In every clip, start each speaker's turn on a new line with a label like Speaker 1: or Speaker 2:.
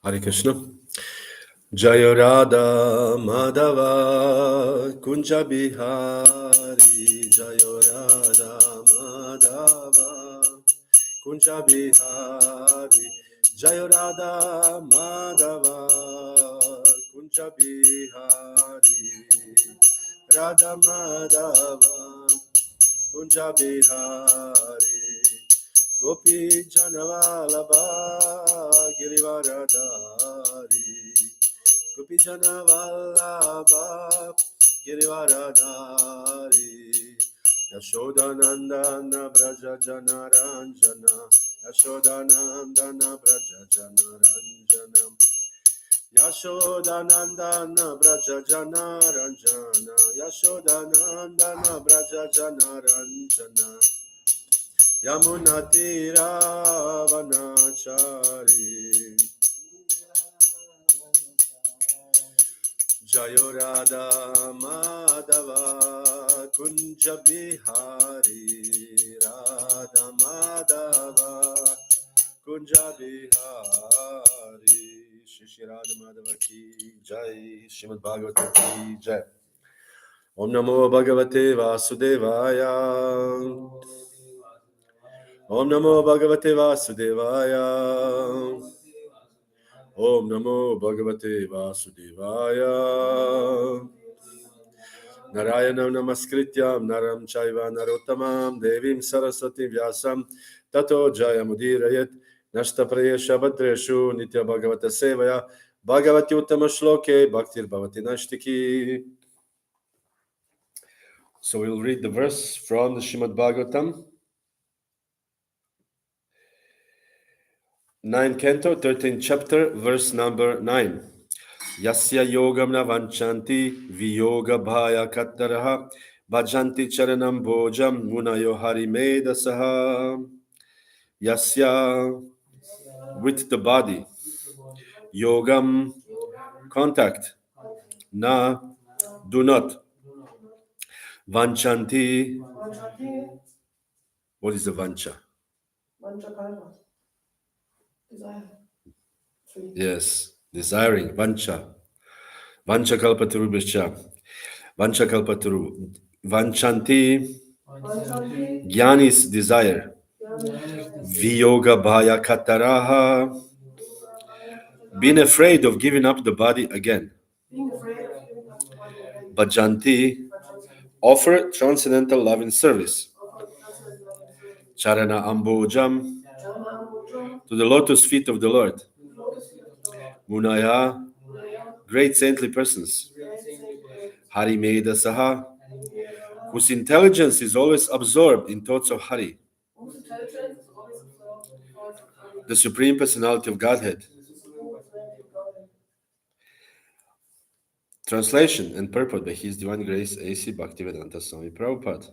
Speaker 1: Hare Krishna. Jaya Radha Madhava Kunja Bihari. Jaya Radha Madhava Kunja Bihari. Jaya Radha Madhava Kunja Bihari. Radha Madhava Kunja Bihari. Gopi Janavalabha Girivaradari. Gopi Janavalabha Girivaradari. Yashodanandana Braja Janaranjana. Yashodanandana Braja Janaranjana. Yashodanandana Braja Janaranjana. Yashodanandana Braja Janaranjana. Yamunatira Vanachari. Jaya Radha Madhava Kunja Bihari. Radha Madhava Kunja Bihari. Shri Radha Madhava ki Jai. Srimad Bhagavatam ki Jai. Om Namo Bhagavate Vasudevaya. Om Namo Bhagavate Vasudevaya. Om Namo Bhagavate Vasudevaya. Narayanam Namaskrityam Naram Chaiva Narottamam Devim Saraswati Vyasam Tato Jayamudirayat Nashta Prayesha Bhadreshu Nitya Bhagavata Sevaya Bhagavati Uttama Shloke Bhaktir Bhavati Nashtiki. So we'll read the verse from the Srimad Bhagavatam, 9th canto, 13th chapter, verse number 9. Yasya yogaṁ na vāñchanti viyoga-bhaya-kātarāḥ bhajanti caraṇa-ambhojam munayo hari-medhasaḥ. Yasya, with the body. Yogam, contact. Na, do not. Vāñchanti, what is the vancha?
Speaker 2: Desire.
Speaker 1: Yes, desiring, vancha. Vancha kalpataru bhishya. Vancha kalpataru. Vañchanti, jñānīs, desire. Viyoga-bhaya-kātarāḥ, being afraid of giving up the body again. Bhajanti, offer transcendental loving service. Caraṇa-ambhojam, to the lotus feet of the Lord. Munayaḥ, great saintly persons. Hari-medhasaḥ, whose intelligence is always absorbed in thoughts of Hari, the Supreme Personality of Godhead. Translation and purport by His Divine Grace A.C. Bhaktivedanta Swami Prabhupada.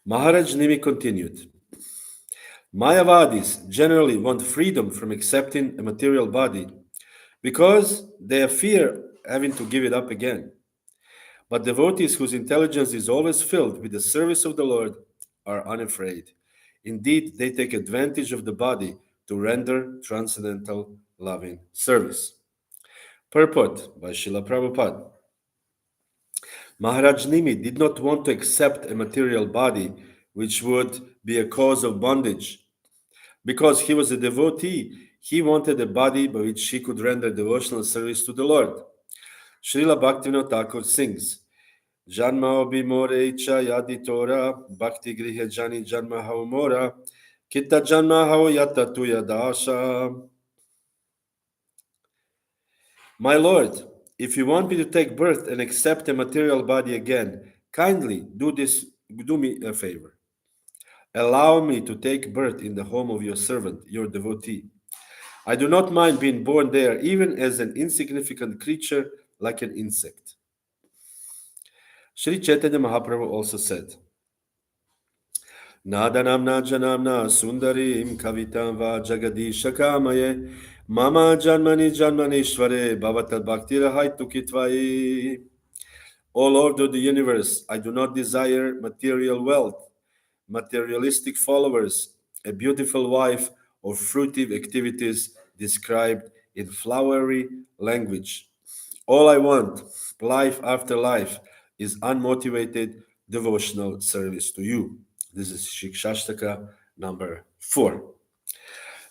Speaker 1: Mahārāja Nimi continued. Māyāvādīs generally want freedom from accepting a material body because they fear having to give it up again. But devotees whose intelligence is always filled with the service of the Lord are unafraid. Indeed, they take advantage of the body to render transcendental loving service. Purport by Srila Prabhupada. Mahārāja Nimi did not want to accept a material body which would be a cause of bondage. Because he was a devotee, he wanted a body by which he could render devotional service to the Lord. Srila Bhaktivinoda Thakur sings, Janma obimore cha yadi Torah, bhakti grihe jani janma hao mora, kita janma hao yata tuya dasha. My Lord, if you want me to take birth and accept a material body again, kindly do me a favor. Allow me to take birth in the home of your servant, your devotee. I do not mind being born there, even as an insignificant creature like an insect. Sri Chaitanya Mahaprabhu also said, Nadanamna janamna sundarim kavitam va jagadisha kamaye mama janmani janmanishvare bhavatad bhaktira haitukitvayi. O Lord of the universe, I do not desire material wealth, materialistic followers, a beautiful wife, or fruitive activities described in flowery language. All I want, life after life, is unmotivated devotional service to you. This is Shikshashtaka number 4.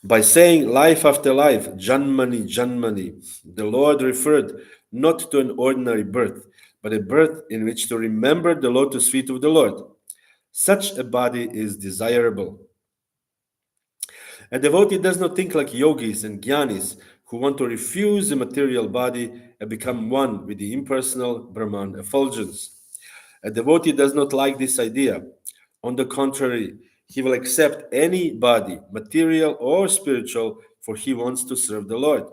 Speaker 1: By saying life after life, Janmani, Janmani, the Lord referred not to an ordinary birth, but a birth in which to remember the lotus feet of the Lord. Such a body is desirable. A devotee does not think like yogis and jñānīs who want to refuse the material body and become one with the impersonal Brahman effulgence. A devotee does not like this idea. On the contrary, he will accept any body, material or spiritual, for he wants to serve the Lord.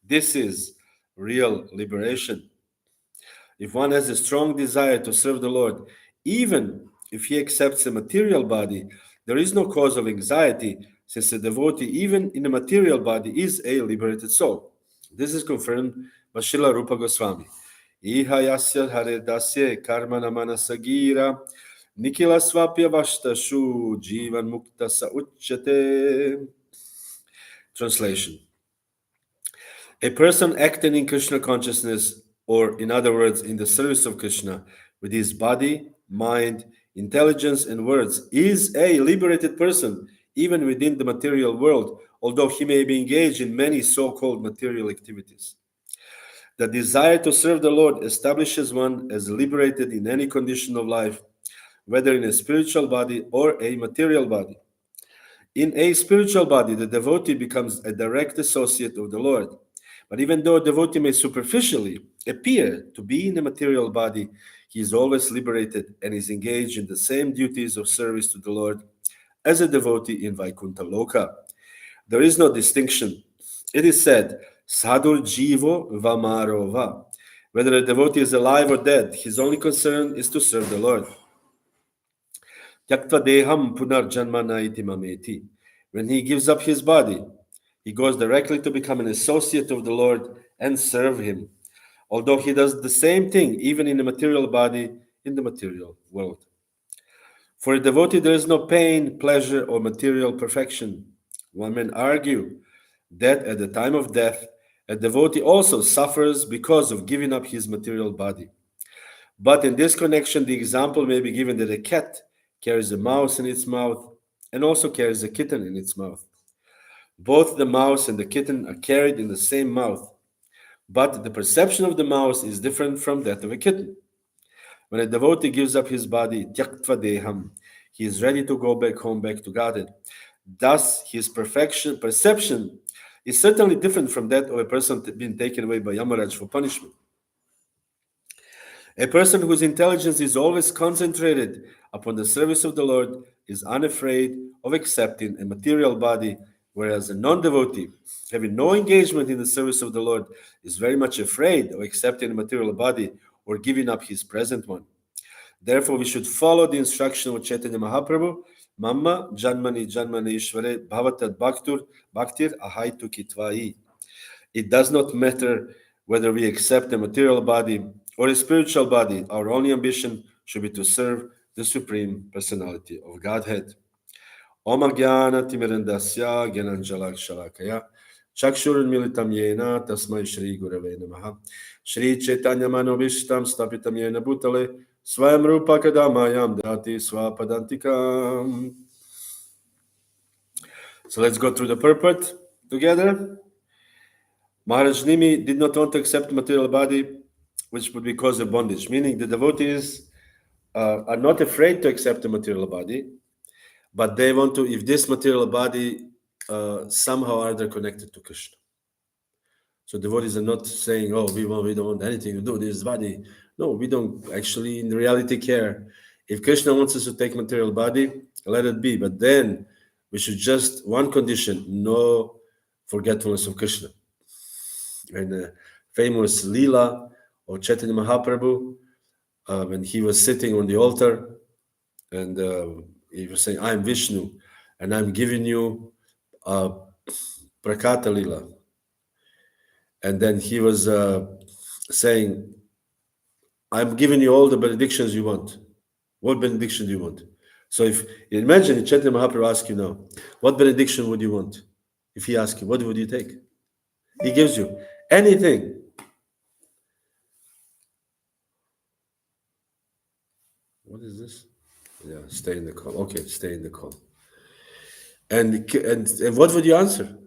Speaker 1: This is real liberation. If one has a strong desire to serve the Lord, even if he accepts a material body, there is no cause of anxiety, since a devotee, even in a material body, is a liberated soul. This is confirmed by Srila Rupa Goswami. Iha yasya hari-medhasaḥ karma-namana sagira nikila svapya vastashu jivan mukta sa uchyate. Translation. A person acting in Krishna consciousness, or in other words, in the service of Krishna, with his body, mind, intelligence, and words, is a liberated person, even within the material world, although he may be engaged in many so-called material activities. The desire to serve the Lord establishes one as liberated in any condition of life, whether in a spiritual body or a material body. In a spiritual body, the devotee becomes a direct associate of the Lord. But even though a devotee may superficially appear to be in a material body, he is always liberated and is engaged in the same duties of service to the Lord as a devotee in Vaikuntha Loka. There is no distinction. It is said, Sadhur jivo vamarova. Whether a devotee is alive or dead, his only concern is to serve the Lord. Tyaktva deham punarjanmana iti mameti. When he gives up his body, he goes directly to become an associate of the Lord and serve him, although he does the same thing even in a material body in the material world. For a devotee, there is no pain, pleasure, or material perfection. One may argue that at the time of death, a devotee also suffers because of giving up his material body. But in this connection, the example may be given that a cat carries a mouse in its mouth and also carries a kitten in its mouth. Both the mouse and the kitten are carried in the same mouth, but the perception of the mouse is different from that of a kitten. When a devotee gives up his body, tyaktva deham, he is ready to go back home, back to Godhead. Thus, his perception is certainly different from that of a person being taken away by Yamaraj for punishment. A person whose intelligence is always concentrated upon the service of the Lord is unafraid of accepting a material body, whereas a non-devotee, having no engagement in the service of the Lord, is very much afraid of accepting a material body or giving up his present one. Therefore, we should follow the instruction of Chaitanya Mahaprabhu, Mamma Janmani Janmani Ishvare Bhavatad Bhaktir Ahaitu Kitvai. It does not matter whether we accept a material body or a spiritual body. Our only ambition should be to serve the Supreme Personality of Godhead. Om Jnana Timirandasya Gyananjalak Shalakaya Chakshurun Militam Yena Tasmai Shri Gurave Namaha Shri Chaitanya Manobishtam Stapitam Yena Bhutale Swayam Rupa Kadamayam Dati Swapadantikam. So let's go through the purport together. Mahārāja Nimi did not want to accept material body, which would be cause of bondage, meaning the devotees are not afraid to accept the material body, but they want to, if this material body somehow are they connected to Krishna. So devotees are not saying, oh, we don't want anything to do with this body. No, we don't actually in reality care. If Krishna wants us to take material body, let it be. But then we should just, one condition, no forgetfulness of Krishna. And the famous Leela of Chaitanya Mahaprabhu, when he was sitting on the altar and he was saying, I am Vishnu and I'm giving you Prakata Leela. And then he was saying, I'm giving you all the benedictions you want. What benediction do you want? So if imagine Chaitanya Mahaprabhu asks you now, what benediction would you want? If he asks you, what would you take? He gives you anything. What is this? Yeah, stay in the call. Okay, stay in the call. And what would you answer?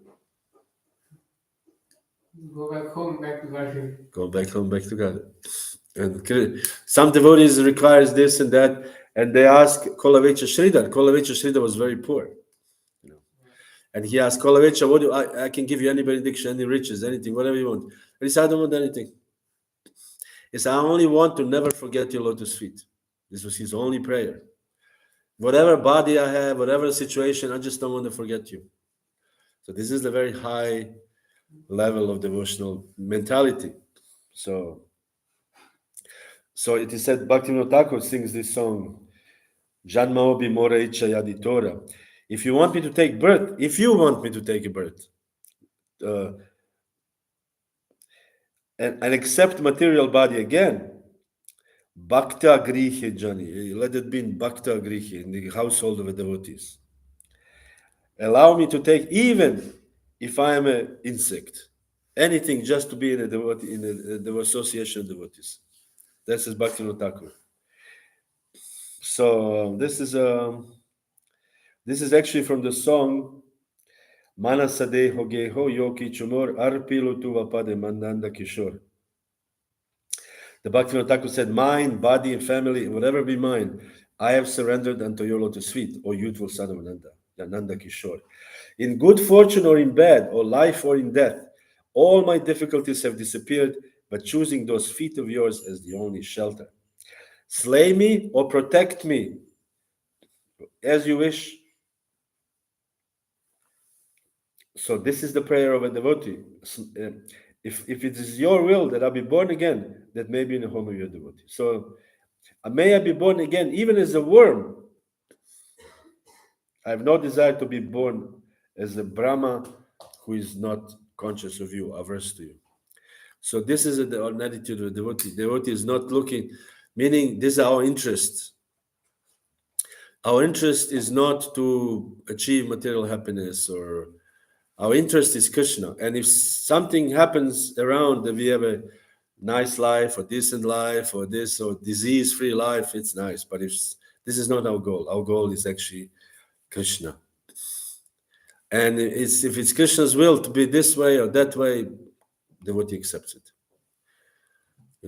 Speaker 2: Go back home, back to Godhead.
Speaker 1: Go back home, back to God. And some devotees requires this and that, and they ask Kolavecha Sridhar. Kolavecha Sridhar was very poor, you know. And he asked Kolavecha, "What do I can give you any benediction, any riches, anything, whatever you want." And he said, "I don't want anything." He said, "I only want to never forget your lotus feet." This was his only prayer. Whatever body I have, whatever situation, I just don't want to forget you. So this is the very high level of devotional mentality. So it is said, Bhaktivinoda Thakur sings this song, Janma obi mora icha yaditora. If you want me to take birth, a birth, and accept material body again, bhakta grihe jani, let it be in bhakta grihe, in the household of the devotees. Allow me to take, even if I am an insect, anything just to be in the association of devotees. This is Bhaktivinoda Thakur. So this is actually from the song Manasade Hogeho Yoki Chumor Arpilu Tuvapade Mandanda Kishore. The Bhaktivinoda Thakur said, mind, body, and family, whatever be mine, I have surrendered unto your lotus feet, O youthful son of Nanda Kishore. In good fortune or in bad, or life or in death, all my difficulties have disappeared, but choosing those feet of yours as the only shelter. Slay me or protect me, as you wish. So this is the prayer of a devotee. If it is your will that I be born again, that may be in the home of your devotee. So may I be born again, even as a worm. I have no desire to be born as a Brahma who is not conscious of you, averse to you. So this is an attitude of a devotee. Devotee is not looking, meaning this is our interest. Our interest is not to achieve material happiness, or our interest is Krishna. And if something happens around that we have a nice life or decent life or this or disease-free life, it's nice. But if this is not our goal is actually Krishna. And if it's Krishna's will to be this way or that way, devotee accepts it.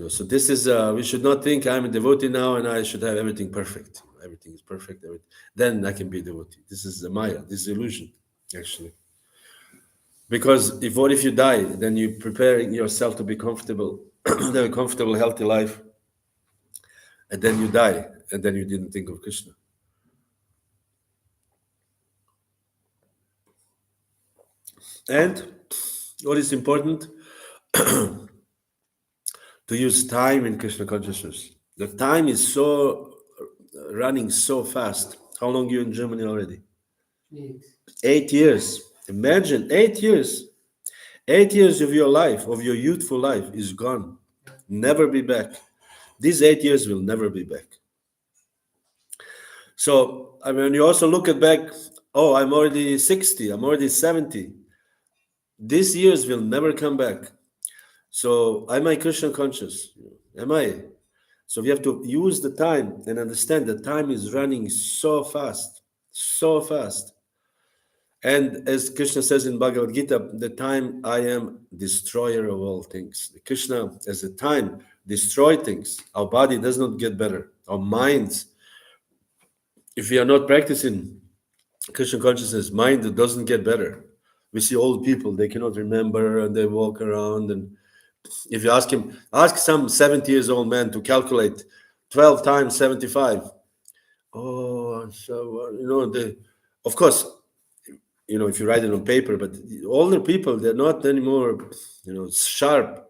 Speaker 1: So this is, we should not think I'm a devotee now and I should have everything perfect. Everything is perfect. Then I can be a devotee. This is the Maya, this is illusion, actually. Because what if you die? Then you're preparing yourself to be comfortable, to have a comfortable, healthy life. And then you die, and then you didn't think of Krishna. And what is important? To use time in Krishna consciousness. The time is running so fast. How long are you in Germany already? 8 years. Imagine 8 years. 8 years of your life, of your youthful life, is gone. Never be back. These 8 years will never be back. So, when you also look back, I'm already 60, I'm already 70. These years will never come back. So, am I Krishna conscious? Am I? So we have to use the time and understand that time is running so fast, so fast. And as Krishna says in Bhagavad Gita, the time I am destroyer of all things. Krishna, as a time, destroy things. Our body does not get better. Our minds, if we are not practicing Krishna consciousness, mind doesn't get better. We see old people, they cannot remember and they walk around. And if you ask some 70 years old man to calculate 12 times 75. Of course, if you write it on paper, but older people, they're not anymore, sharp.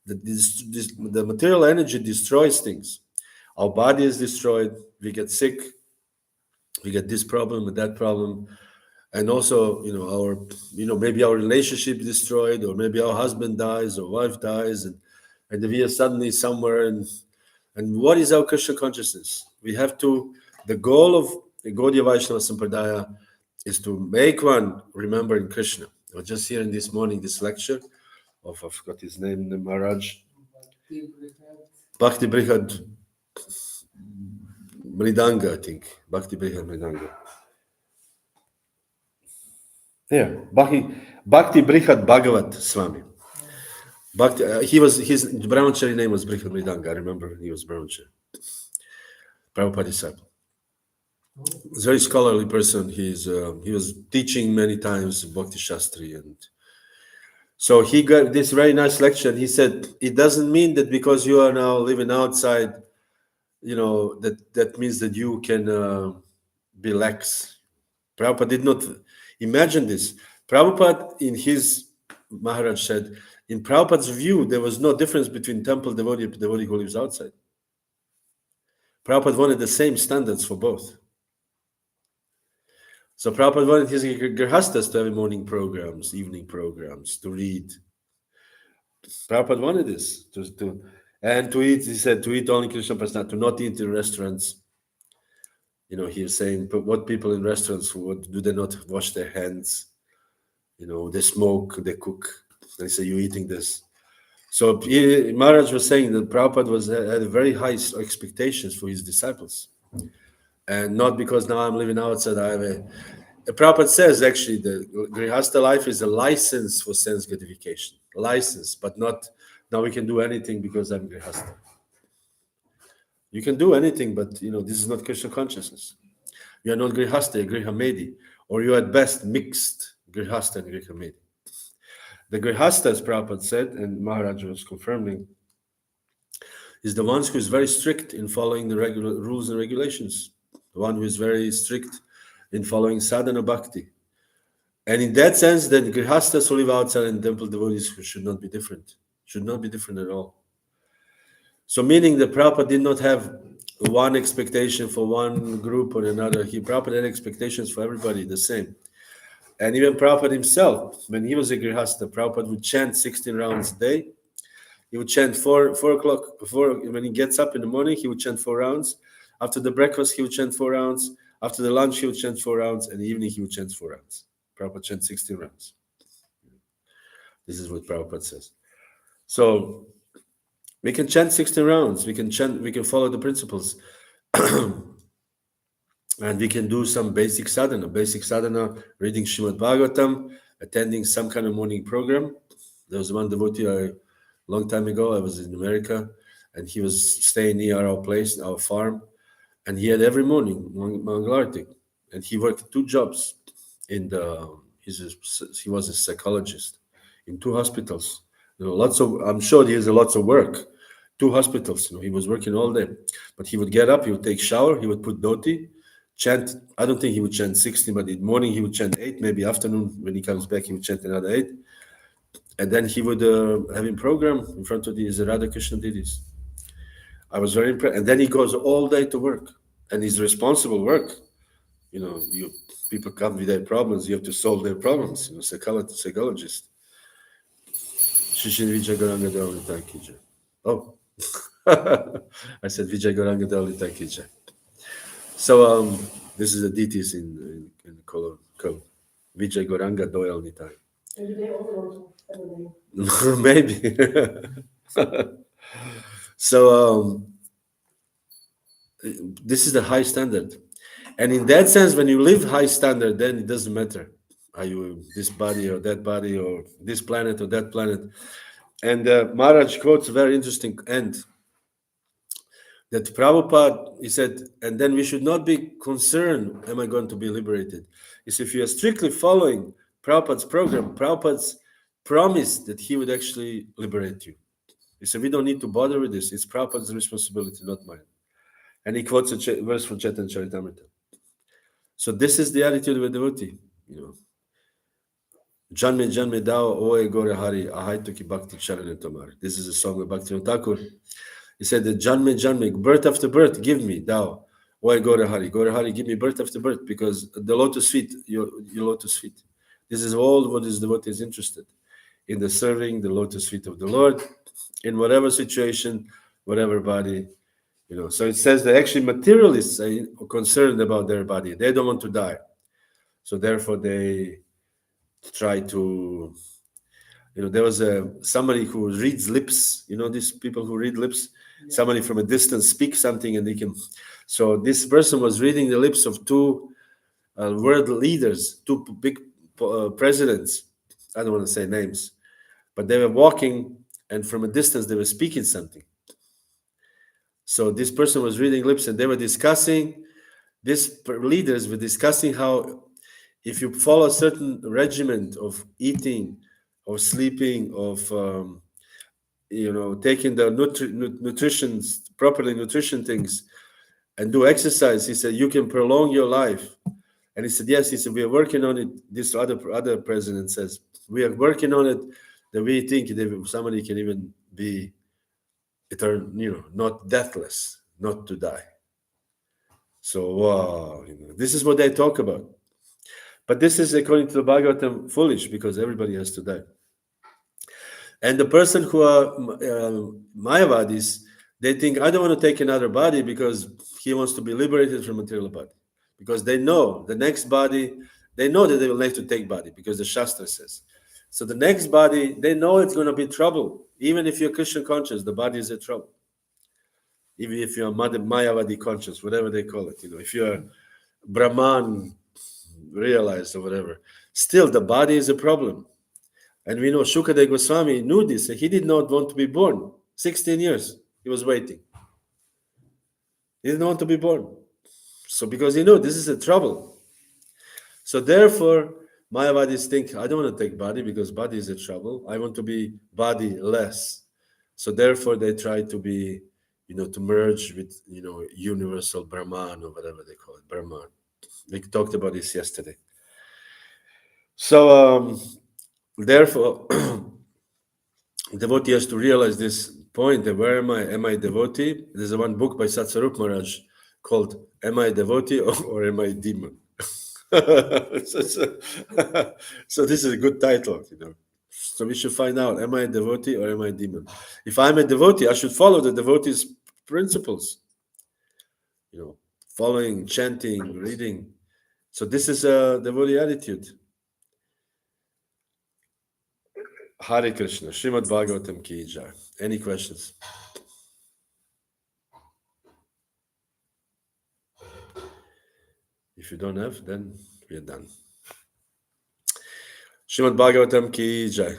Speaker 1: The material energy destroys things. Our body is destroyed. We get sick. We get this problem and that problem. And also, maybe our relationship is destroyed, or maybe our husband dies or wife dies, and we are suddenly somewhere. And what is our Krishna consciousness? The goal of the Gaudiya Vaishnava Sampradaya is to make one remembering Krishna. I was just hearing this morning this lecture of, I forgot his name, the Mahārāja Bhakti Brihad Mridanga, I think. Bhakti Brihad Mridanga. Yeah, Bhakti Brihad Bhagavat Swami. Bhakti, his brahmachari name was Brihad Mridanga. I remember he was brahmachari. Prabhupada disciple. He's a very scholarly person. He was teaching many times Bhakti Shastri, and so he got this very nice lecture. And he said, it doesn't mean that because you are now living outside, that means that you can be lax. Prabhupada did not imagine this. Prabhupada, in his Maharaj said, in Prabhupada's view, there was no difference between temple devotee and devotee who lives outside. Prabhupada wanted the same standards for both. So Prabhupada wanted his grihastas to have morning programs, evening programs, to read. Prabhupada wanted this, to eat, he said, to eat only Krishna Prasad, to not eat in restaurants. He's saying, but what people in restaurants, do they not wash their hands? They smoke, they cook. They say, you're eating this. So Maharaj was saying that Prabhupada had very high expectations for his disciples. And not because now I'm living outside, Prabhupada says actually the Grihasta life is a license for sense gratification. License, but not now we can do anything because I'm Grihasta. You can do anything, but this is not Krishna consciousness. You are not Grihasta, you're Grihamedi, or you at best mixed Grihasta and Grihamedi. The Grihasta, as Prabhupada said, and Maharaj was confirming, is the ones who is very strict in following the regular rules and regulations. The one who is very strict in following sadhana bhakti. And in that sense, then Grihastas who live outside and temple devotees who should not be different. Should not be different at all. So meaning that Prabhupada did not have one expectation for one group or another. Prabhupada had expectations for everybody the same. And even Prabhupada himself, when he was a Grihasta, Prabhupada would chant 16 rounds a day. He would chant 4 o'clock, when he gets up in the morning, he would chant 4 rounds. After the breakfast, he would chant 4 rounds. After the lunch, he would chant 4 rounds. And in the evening, he would chant 4 rounds. Prabhupada chant 16 rounds. This is what Prabhupada says. So we can chant 16 rounds. We can follow the principles. And we can do some basic sadhana, reading Srimad Bhagavatam, attending some kind of morning program. There was one devotee a long time ago, I was in America, and he was staying near our place, our farm, and he had every morning Mangalarti, and he worked 2 jobs. He was a psychologist in 2 hospitals. I'm sure he has lots of work. 2 hospitals, he was working all day. But he would get up, he would take shower, he would put dhoti, chant. I don't think he would chant 60, but in the morning he would chant 8, maybe afternoon when he comes back he would chant another 8. And then he would have a program in front of these Radha Krishna deities. I was very impressed. And then he goes all day to work. And his responsible work. People come with their problems, you have to solve their problems. Psychologist. Oh, I said Vijay Gauranga Dalita Kija. So this is the deities in Cologne. Vijay Gauranga Doyal Nitai. Maybe. So this is the high standard. And in that sense, when you live high standard, then it doesn't matter. Are you this body or that body or this planet or that planet? And Maharaj quotes a very interesting end. That Prabhupada, he said, and then we should not be concerned, am I going to be liberated? He said, if you are strictly following Prabhupada's program, Prabhupada's promise that he would actually liberate you. He said, we don't need to bother with this. It's Prabhupada's responsibility, not mine. And he quotes a verse from Chaitanya Charitamrita. So this is the attitude of a devotee, Janme Janme Dao Oe Gore Hari Ahai Ki Bhakti Charan Tomar. This is a song of Bhaktivinoda Thakur. He said that Janme Janme, birth after birth, give me Dao Oe Gore Hari, give me birth after birth, because the lotus feet, your lotus feet. This is all what this devotee is interested in, the serving the lotus feet of the Lord in whatever situation, whatever body. So it says that actually materialists are concerned about their body. They don't want to die. So therefore they try to, there was somebody who reads lips. These people who read lips. Somebody from a distance speaks something and they can. So this person was reading the lips of two world leaders, two big presidents. I don't want to say names, but they were walking and from a distance they were speaking something. So this person was reading lips and they were discussing, these leaders were discussing how if you follow a certain regimen of eating, of sleeping, of taking the nutrition things and do exercise, he said you can prolong your life. And he said yes. He said we are working on it. This other president says we are working on it, that we think that somebody can even be eternal, not deathless, not to die. So wow, this is what they talk about. But this is, according to the Bhagavatam, foolish, because everybody has to die. And the person who are Māyāvādīs, they think, I don't want to take another body because he wants to be liberated from material body. Because they know the next body, they know that they will have to take body, because the Shastra says. So the next body, they know it's going to be trouble. Even if you're Krishna conscious, the body is a trouble. Even if you're Māyāvādī conscious, whatever they call it. If you're Brahman realized or whatever, still the body is a problem. And we know Shukadeva Goswami knew this, and he did not want to be born. 16 years he was waiting. He didn't want to be born. So because he knew this is a trouble. So therefore, Māyāvādīs think, I don't want to take body because body is a trouble. I want to be body less. So therefore they try to be, to merge with, universal Brahman or whatever they call it, Brahman. We talked about this yesterday. So therefore, devotee has to realize this point, that where am I? Am I devotee? There's one book by Satsarup Maharaj called Am I Devotee or Am I Demon? So this is a good title, So we should find out, am I a devotee or am I a demon? If I'm a devotee, I should follow the devotee's principles. Following, chanting, reading. So this is a devotee attitude. Hare Krishna, Srimad Bhagavatam ki Jaya. Any questions? If you don't have, then we are done. Srimad Bhagavatam ki Jaya.